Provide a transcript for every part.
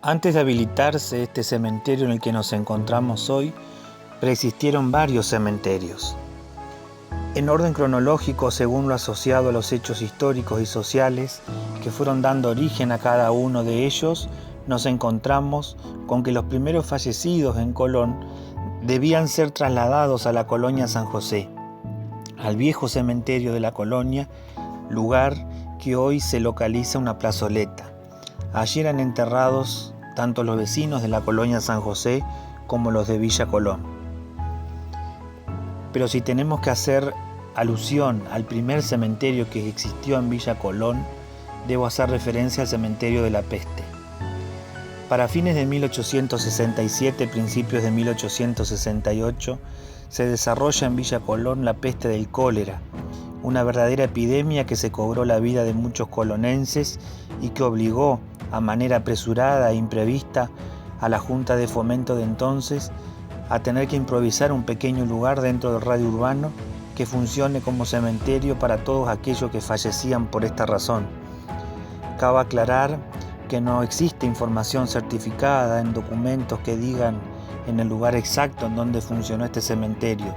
Antes de habilitarse este cementerio en el que nos encontramos hoy, preexistieron varios cementerios. En orden cronológico, según lo asociado a los hechos históricos y sociales que fueron dando origen a cada uno de ellos, nos encontramos con que los primeros fallecidos en Colón debían ser trasladados a la colonia San José, al viejo cementerio de la colonia, lugar que hoy se localiza una plazoleta. Allí eran enterrados tanto los vecinos de la colonia San José como los de Villa Colón. Pero si tenemos que hacer alusión al primer cementerio que existió en Villa Colón, debo hacer referencia al cementerio de la Peste. Para fines de 1867, principios de 1868, se desarrolla en Villa Colón la peste del cólera, una verdadera epidemia que se cobró la vida de muchos colonenses y que obligó, a manera apresurada e imprevista, a la Junta de Fomento de entonces a tener que improvisar un pequeño lugar dentro del radio urbano que funcione como cementerio para todos aquellos que fallecían por esta razón. Cabe aclarar que no existe información certificada en documentos que digan en el lugar exacto en donde funcionó este cementerio,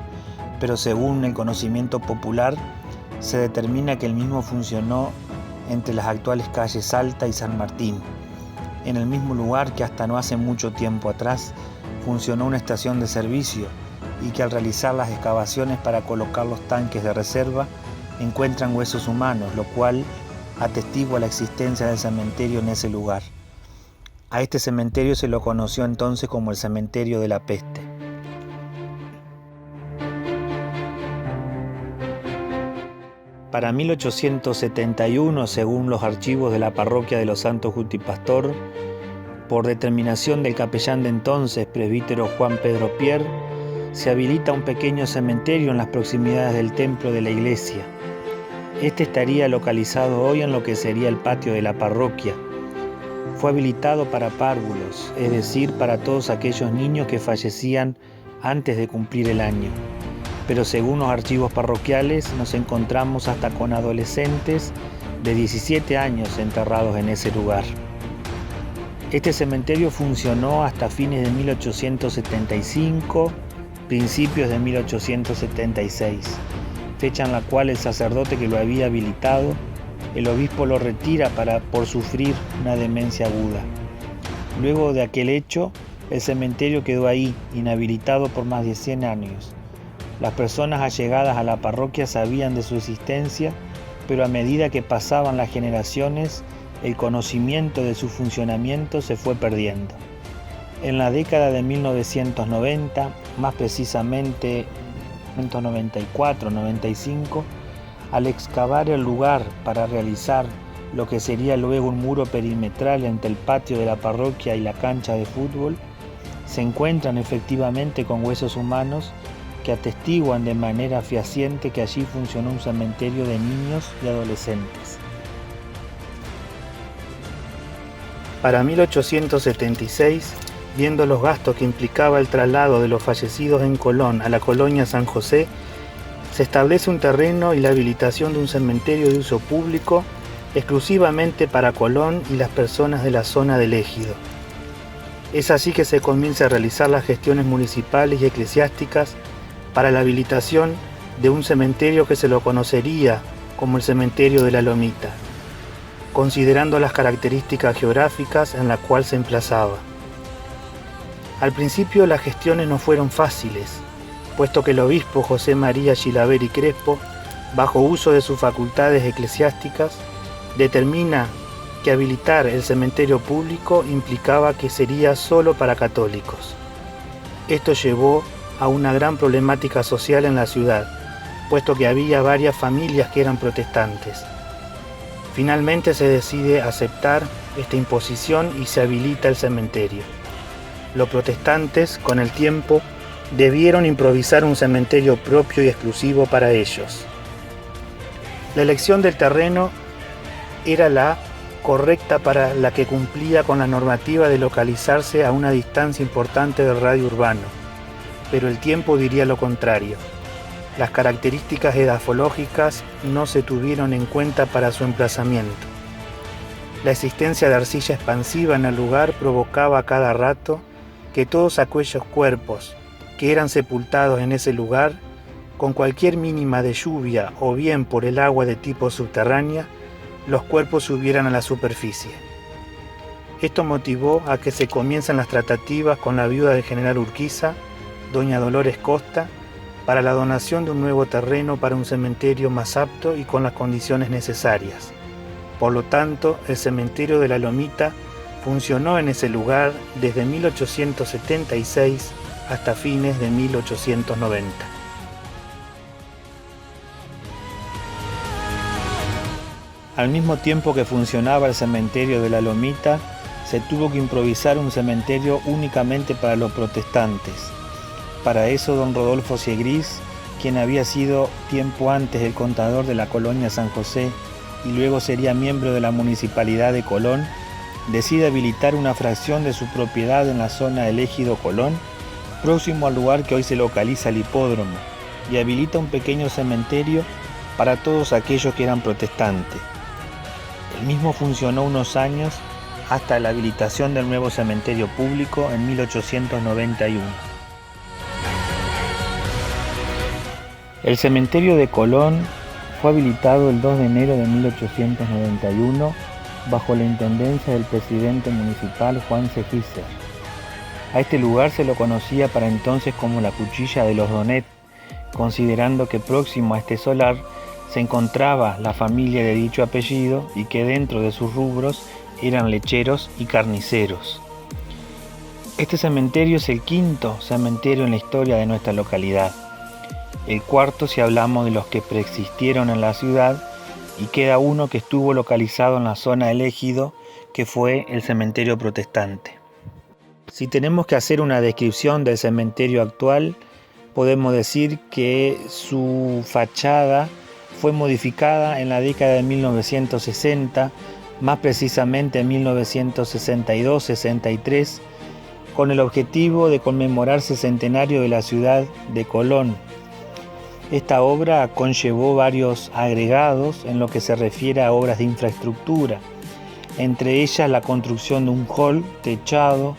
pero según el conocimiento popular, se determina que el mismo funcionó entre las actuales calles Salta y San Martín, en el mismo lugar que hasta no hace mucho tiempo atrás funcionó una estación de servicio y que al realizar las excavaciones para colocar los tanques de reserva encuentran huesos humanos, lo cual atestigua la existencia del cementerio en ese lugar. A este cementerio se lo conoció entonces como el cementerio de la Peste. Para 1871, según los archivos de la parroquia de los Santos Jutipastor, por determinación del capellán de entonces, presbítero Juan Pedro Pierre, se habilita un pequeño cementerio en las proximidades del templo de la iglesia. Este estaría localizado hoy en lo que sería el patio de la parroquia. Fue habilitado para párvulos, es decir, para todos aquellos niños que fallecían antes de cumplir el año. Pero según los archivos parroquiales nos encontramos hasta con adolescentes de 17 años enterrados en ese lugar. Este cementerio funcionó hasta fines de 1875, principios de 1876, fecha en la cual el sacerdote que lo había habilitado, el obispo lo retira por sufrir una demencia aguda. Luego de aquel hecho, el cementerio quedó ahí, inhabilitado por más de 100 años. Las personas allegadas a la parroquia sabían de su existencia, pero a medida que pasaban las generaciones, el conocimiento de su funcionamiento se fue perdiendo. En la década de 1990, más precisamente 1994-95, al excavar el lugar para realizar lo que sería luego un muro perimetral entre el patio de la parroquia y la cancha de fútbol, se encuentran efectivamente con huesos humanos que atestiguan de manera fehaciente que allí funcionó un cementerio de niños y adolescentes. Para 1876, viendo los gastos que implicaba el traslado de los fallecidos en Colón a la colonia San José, se establece un terreno y la habilitación de un cementerio de uso público exclusivamente para Colón y las personas de la zona del ejido. Es así que se comienza a realizar las gestiones municipales y eclesiásticas para la habilitación de un cementerio que se lo conocería como el cementerio de la Lomita, considerando las características geográficas en las cuales se emplazaba. Al principio las gestiones no fueron fáciles, puesto que el obispo José María Chilaveri Crespo, bajo uso de sus facultades eclesiásticas, determina que habilitar el cementerio público implicaba que sería solo para católicos. Esto llevó a una gran problemática social en la ciudad, puesto que había varias familias que eran protestantes. Finalmente se decide aceptar esta imposición y se habilita el cementerio. Los protestantes, con el tiempo, debieron improvisar un cementerio propio y exclusivo para ellos. La elección del terreno era la correcta para la que cumplía con la normativa de localizarse a una distancia importante del radio urbano, pero el tiempo diría lo contrario. Las características edafológicas no se tuvieron en cuenta para su emplazamiento. La existencia de arcilla expansiva en el lugar provocaba a cada rato que todos aquellos cuerpos que eran sepultados en ese lugar, con cualquier mínima de lluvia o bien por el agua de tipo subterránea, los cuerpos subieran a la superficie. Esto motivó a que se comiencen las tratativas con la viuda del general Urquiza, doña Dolores Costa, para la donación de un nuevo terreno para un cementerio más apto y con las condiciones necesarias. Por lo tanto, el cementerio de la Lomita funcionó en ese lugar desde 1876 hasta fines de 1890. Al mismo tiempo que funcionaba el cementerio de la Lomita, se tuvo que improvisar un cementerio únicamente para los protestantes. Para eso, don Rodolfo Siegris, quien había sido tiempo antes el contador de la colonia San José y luego sería miembro de la municipalidad de Colón, decide habilitar una fracción de su propiedad en la zona del Ejido Colón, próximo al lugar que hoy se localiza el hipódromo, y habilita un pequeño cementerio para todos aquellos que eran protestantes. El mismo funcionó unos años hasta la habilitación del nuevo cementerio público en 1891. El cementerio de Colón fue habilitado el 2 de enero de 1891 bajo la intendencia del presidente municipal Juan C. Gisser. A este lugar se lo conocía para entonces como la Cuchilla de los Donet, considerando que próximo a este solar se encontraba la familia de dicho apellido y que dentro de sus rubros eran lecheros y carniceros. Este cementerio es el quinto cementerio en la historia de nuestra localidad. El cuarto si hablamos de los que preexistieron en la ciudad, y queda uno que estuvo localizado en la zona del Ejido, que fue el cementerio protestante. Si tenemos que hacer una descripción del cementerio actual, podemos decir que su fachada fue modificada en la década de 1960, más precisamente en 1962-63, con el objetivo de conmemorarse el centenario de la ciudad de Colón. Esta obra conllevó varios agregados en lo que se refiere a obras de infraestructura, entre ellas la construcción de un hall techado,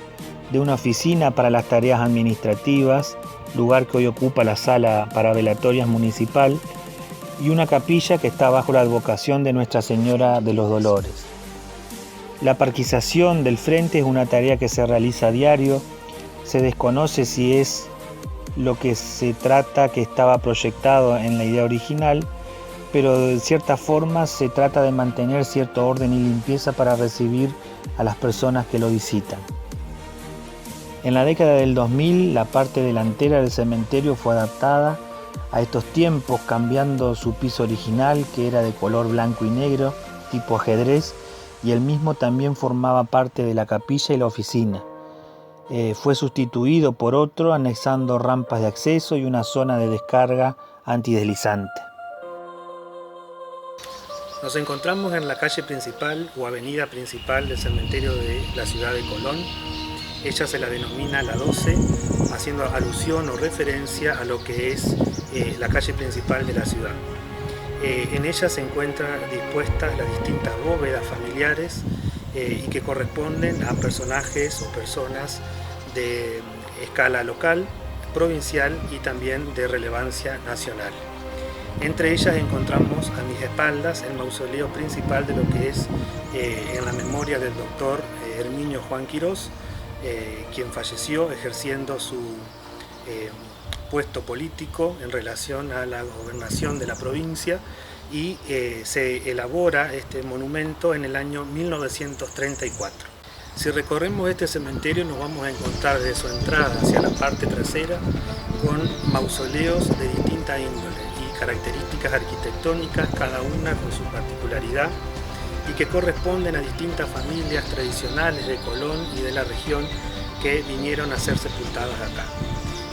de una oficina para las tareas administrativas, lugar que hoy ocupa la sala para velatorias municipal, y una capilla que está bajo la advocación de Nuestra Señora de los Dolores. La parquización del frente es una tarea que se realiza a diario. Se desconoce si es lo que se trata que estaba proyectado en la idea original, pero de cierta forma se trata de mantener cierto orden y limpieza para recibir a las personas que lo visitan. En la década del 2000, la parte delantera del cementerio fue adaptada a estos tiempos, cambiando su piso original, que era de color blanco y negro, tipo ajedrez, y el mismo también formaba parte de la capilla y la oficina. Fue sustituido por otro, anexando rampas de acceso y una zona de descarga antideslizante. Nos encontramos en la calle principal o avenida principal del cementerio de la ciudad de Colón. Ella se la denomina la 12, haciendo alusión o referencia a lo que es la calle principal de la ciudad. En ella se encuentran dispuestas las distintas bóvedas familiares y que corresponden a personajes o personas de escala local, provincial y también de relevancia nacional. Entre ellas encontramos a mis espaldas el mausoleo principal de lo que es en la memoria del doctor Herminio Juan Quirós, quien falleció ejerciendo su puesto político en relación a la gobernación de la provincia, y se elabora este monumento en el año 1934. Si recorremos este cementerio nos vamos a encontrar de su entrada hacia la parte trasera con mausoleos de distinta índole y características arquitectónicas, cada una con su particularidad, y que corresponden a distintas familias tradicionales de Colón y de la región que vinieron a ser sepultadas acá.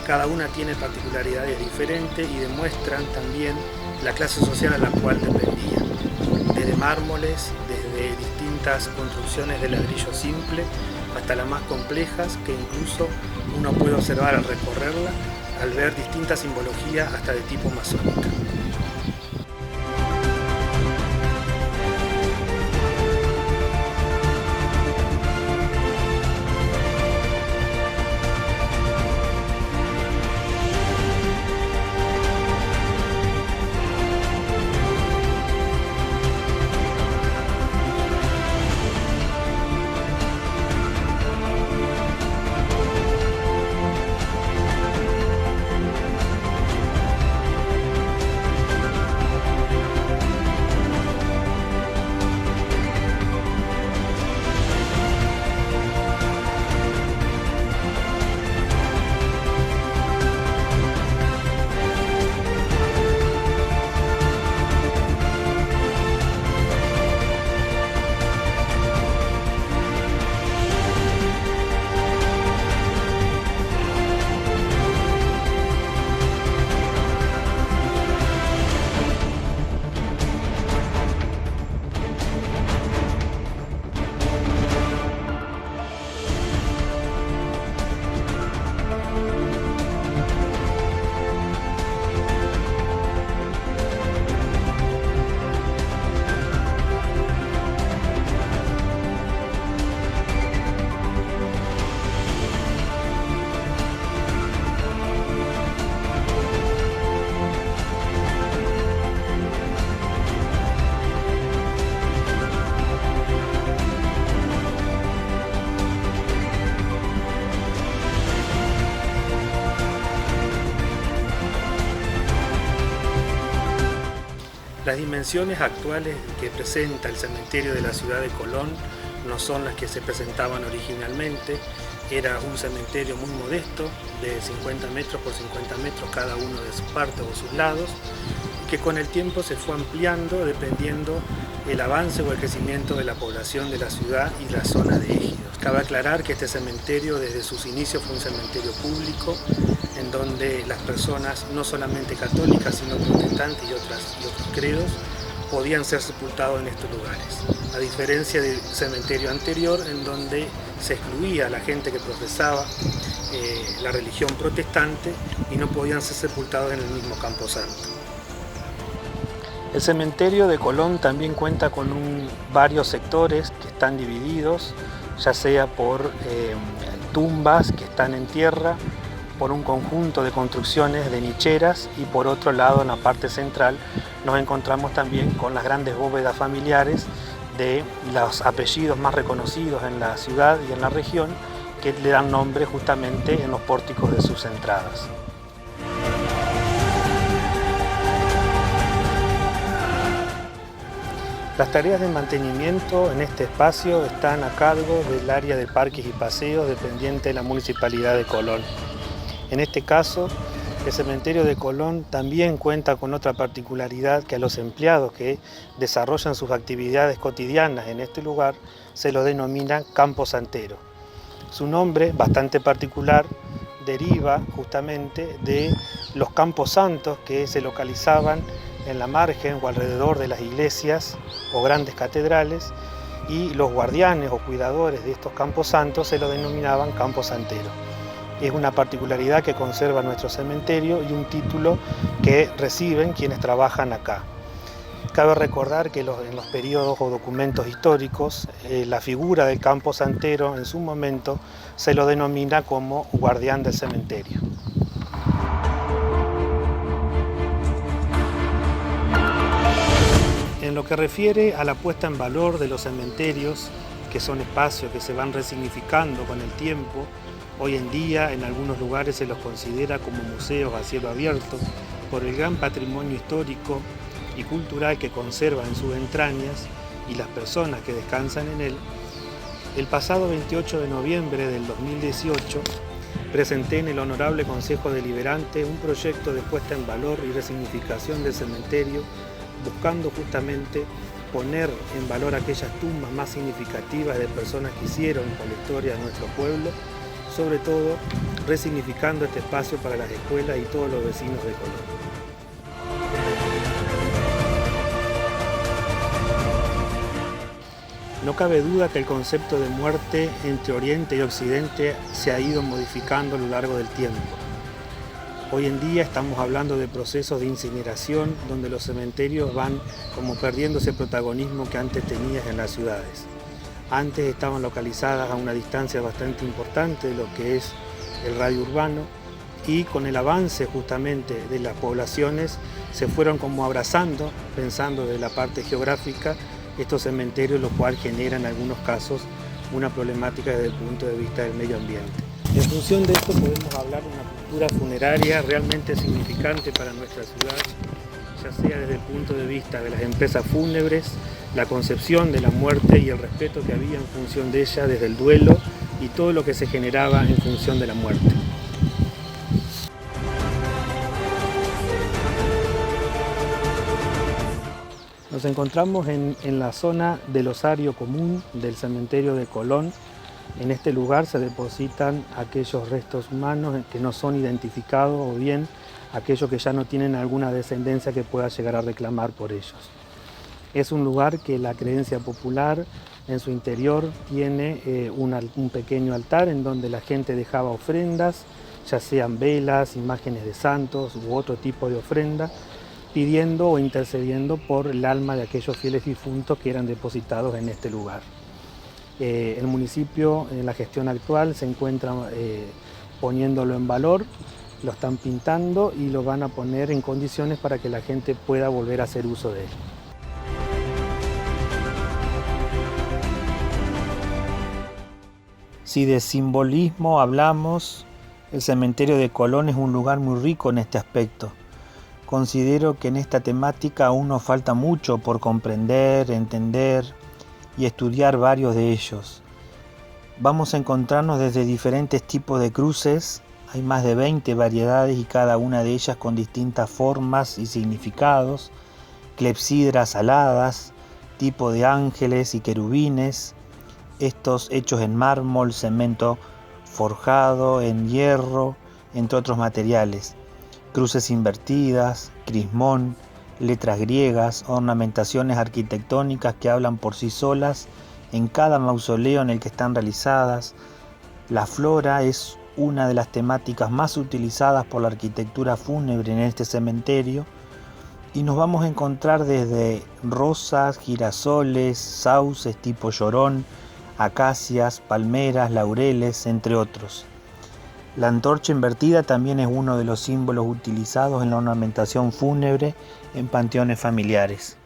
Cada una tiene particularidades diferentes y demuestran también la clase social a la cual dependían, desde mármoles, desde distintas construcciones de ladrillo simple hasta las más complejas, que incluso uno puede observar al recorrerla, al ver distintas simbologías hasta de tipo masónica. Las dimensiones actuales que presenta el cementerio de la ciudad de Colón no son las que se presentaban originalmente. Era un cementerio muy modesto, de 50 metros por 50 metros cada uno de sus partes o sus lados, que con el tiempo se fue ampliando dependiendo el avance o el crecimiento de la población de la ciudad y la zona de ejidos. Cabe aclarar que este cementerio desde sus inicios fue un cementerio público en donde las personas no solamente católicas sino protestantes y otros credos podían ser sepultados en estos lugares, a diferencia del cementerio anterior en donde se excluía a la gente que profesaba la religión protestante y no podían ser sepultados en el mismo camposanto. El cementerio de Colón también cuenta con varios sectores que están divididos, ya sea por tumbas que están en tierra, por un conjunto de construcciones de nicheras y por otro lado en la parte central nos encontramos también con las grandes bóvedas familiares de los apellidos más reconocidos en la ciudad y en la región que le dan nombre justamente en los pórticos de sus entradas. Las tareas de mantenimiento en este espacio están a cargo del área de parques y paseos dependiente de la Municipalidad de Colón. En este caso, el cementerio de Colón también cuenta con otra particularidad, que a los empleados que desarrollan sus actividades cotidianas en este lugar se lo denomina camposantero. Su nombre, bastante particular, deriva justamente de los camposantos que se localizaban en la margen o alrededor de las iglesias o grandes catedrales, y los guardianes o cuidadores de estos camposantos se lo denominaban camposantero. Es una particularidad que conserva nuestro cementerio y un título que reciben quienes trabajan acá. Cabe recordar que en los periodos o documentos históricos la figura del camposantero en su momento se lo denomina como guardián del cementerio. En lo que refiere a la puesta en valor de los cementerios, que son espacios que se van resignificando con el tiempo, hoy en día en algunos lugares se los considera como museos a cielo abierto por el gran patrimonio histórico y cultural que conserva en sus entrañas y las personas que descansan en él. El pasado 28 de noviembre del 2018 presenté en el Honorable Consejo Deliberante un proyecto de puesta en valor y resignificación del cementerio, buscando justamente poner en valor aquellas tumbas más significativas de personas que hicieron por la historia de nuestro pueblo, sobre todo resignificando este espacio para las escuelas y todos los vecinos de Colón. No cabe duda que el concepto de muerte entre Oriente y Occidente se ha ido modificando a lo largo del tiempo. Hoy en día estamos hablando de procesos de incineración donde los cementerios van como perdiendo ese protagonismo que antes tenían en las ciudades. Antes estaban localizadas a una distancia bastante importante de lo que es el radio urbano, y con el avance justamente de las poblaciones se fueron como abrazando, pensando de la parte geográfica, estos cementerios, lo cual genera en algunos casos una problemática desde el punto de vista del medio ambiente. En función de esto podemos hablar de una cultura funeraria realmente significante para nuestra ciudad, ya sea desde el punto de vista de las empresas fúnebres, la concepción de la muerte y el respeto que había en función de ella desde el duelo y todo lo que se generaba en función de la muerte. Nos encontramos en la zona del osario común del cementerio de Colón. En este lugar se depositan aquellos restos humanos que no son identificados o bien aquellos que ya no tienen alguna descendencia que pueda llegar a reclamar por ellos. Es un lugar que la creencia popular en su interior tiene un pequeño altar en donde la gente dejaba ofrendas, ya sean velas, imágenes de santos u otro tipo de ofrenda, pidiendo o intercediendo por el alma de aquellos fieles difuntos que eran depositados en este lugar. El municipio en la gestión actual se encuentra poniéndolo en valor, lo están pintando y lo van a poner en condiciones para que la gente pueda volver a hacer uso de él. Si de simbolismo hablamos, el cementerio de Colón es un lugar muy rico en este aspecto. considero que en esta temática aún nos falta mucho por comprender, entender y estudiar varios de ellos. Vamos a encontrarnos desde diferentes tipos de cruces, hay más de 20 variedades y cada una de ellas con distintas formas y significados, clepsidras aladas, tipo de ángeles y querubines, estos hechos en mármol, cemento forjado, en hierro, entre otros materiales, cruces invertidas, crismón, letras griegas, ornamentaciones arquitectónicas que hablan por sí solas en cada mausoleo en el que están realizadas. La flora es una de las temáticas más utilizadas por la arquitectura fúnebre en este cementerio y nos vamos a encontrar desde rosas, girasoles, sauces tipo llorón, acacias, palmeras, laureles, entre otros. La antorcha invertida también es uno de los símbolos utilizados en la ornamentación fúnebre en panteones familiares.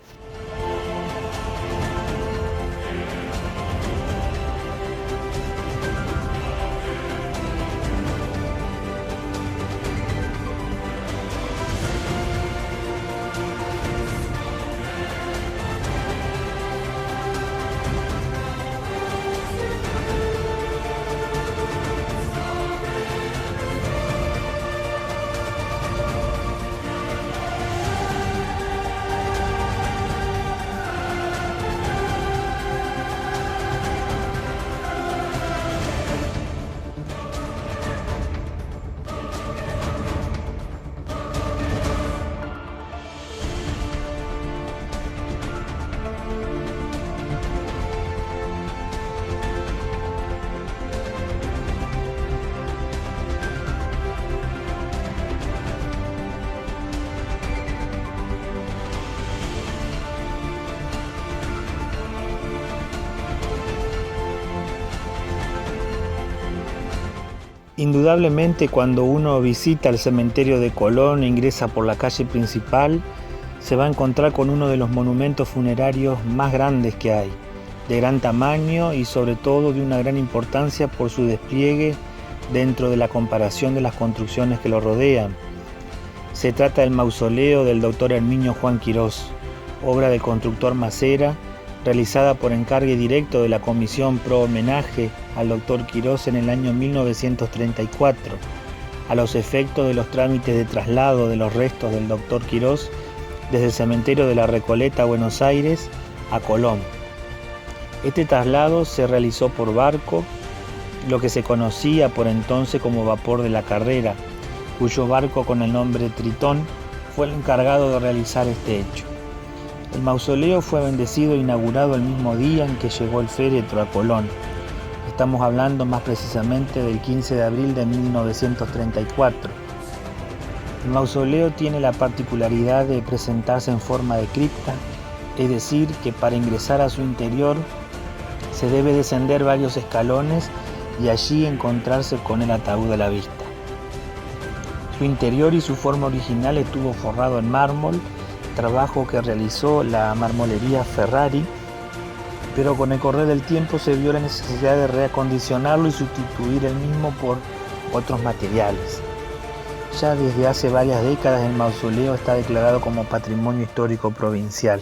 Indudablemente, cuando uno visita el cementerio de Colón e ingresa por la calle principal, se va a encontrar con uno de los monumentos funerarios más grandes que hay, de gran tamaño y sobre todo de una gran importancia por su despliegue dentro de la comparación de las construcciones que lo rodean. Se trata del mausoleo del Dr. Herminio Juan Quirós, obra del constructor Macera, realizada por encargue directo de la Comisión Pro Homenaje al Dr. Quirós en el año 1934, a los efectos de los trámites de traslado de los restos del Dr. Quirós desde el cementerio de la Recoleta, Buenos Aires, a Colón. Este traslado se realizó por barco, lo que se conocía por entonces como vapor de la carrera, cuyo barco con el nombre Tritón fue el encargado de realizar este hecho. El mausoleo fue bendecido e inaugurado el mismo día en que llegó el féretro a Colón. Estamos hablando más precisamente del 15 de abril de 1934. El mausoleo tiene la particularidad de presentarse en forma de cripta, es decir, que para ingresar a su interior se debe descender varios escalones y allí encontrarse con el ataúd a la vista. Su interior y su forma original estuvo forrado en mármol, trabajo que realizó la marmolería Ferrari, pero con el correr del tiempo se vio la necesidad de reacondicionarlo y sustituir el mismo por otros materiales. Ya desde hace varias décadas el mausoleo está declarado como Patrimonio Histórico Provincial.